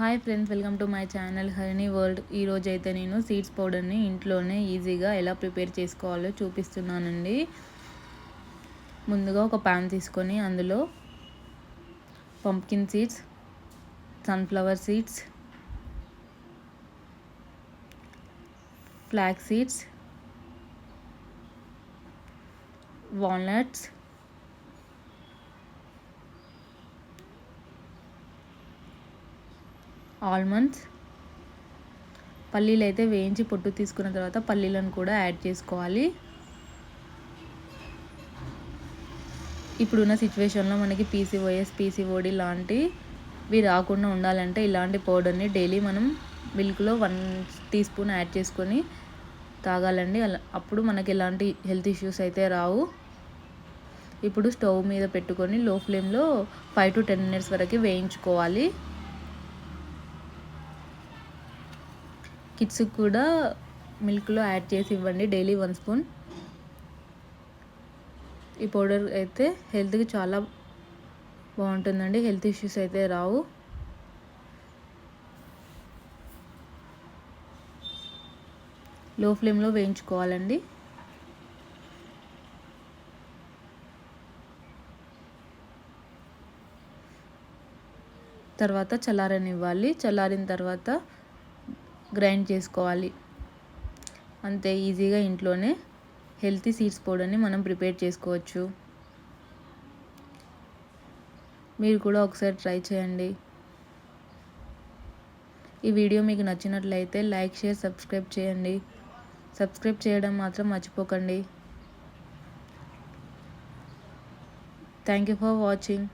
Hi friends, welcome to my channel honey world. ఈరోజు అయితే నేను సీడ్స్ పౌడర్ని ఇంట్లోనే ఈజీగా ఎలా ప్రిపేర్ చేసుకోవాలో చూపిస్తున్నానండి. ముందుగా ఒక ప్యాన్ తీసుకొని అందులో pumpkin seeds, sunflower seeds, flax seeds, walnuts, almonds, పల్లీలు అయితే వేయించి పొట్టు తీసుకున్న తర్వాత పల్లీలను కూడా యాడ్ చేసుకోవాలి. ఇప్పుడున్న సిచ్యువేషన్లో మనకి పీసీఓడి లాంటివి రాకుండా ఉండాలంటే ఇలాంటి పౌడర్ని డైలీ మనం మిల్క్లో 1 టీ స్పూన్ యాడ్ చేసుకొని తాగాలండి. అప్పుడు మనకి ఎలాంటి హెల్త్ ఇష్యూస్ అయితే రావు. ఇప్పుడు స్టవ్ మీద పెట్టుకొని లో ఫ్లేమ్లో 5 to 10 minutes వరకు వేయించుకోవాలి. కిడ్స్కి కూడా మిల్క్లో యాడ్ చేసి ఇవ్వండి, డైలీ 1 స్పూన్. ఈ పౌడర్ అయితే హెల్త్కి చాలా బాగుంటుందండి, హెల్త్ ఇష్యూస్ అయితే రావు. లో ఫ్లేమ్లో వేయించుకోవాలండి. తర్వాత చల్లారనివ్వాలి. చల్లారిన తర్వాత గ్రైండ్ చేసుకోవాలి. అంతే, ఈజీగా ఇంట్లోనే హెల్తీ సీడ్స్ పౌడర్ని మనం ప్రిపేర్ చేసుకోవచ్చు. మీరు కూడా ఒకసారి ట్రై చేయండి. ఈ వీడియో మీకు నచ్చినట్లయితే లైక్, షేర్, సబ్స్క్రైబ్ చేయండి. సబ్స్క్రైబ్ చేయడం మాత్రం మర్చిపోకండి. Thank you for watching.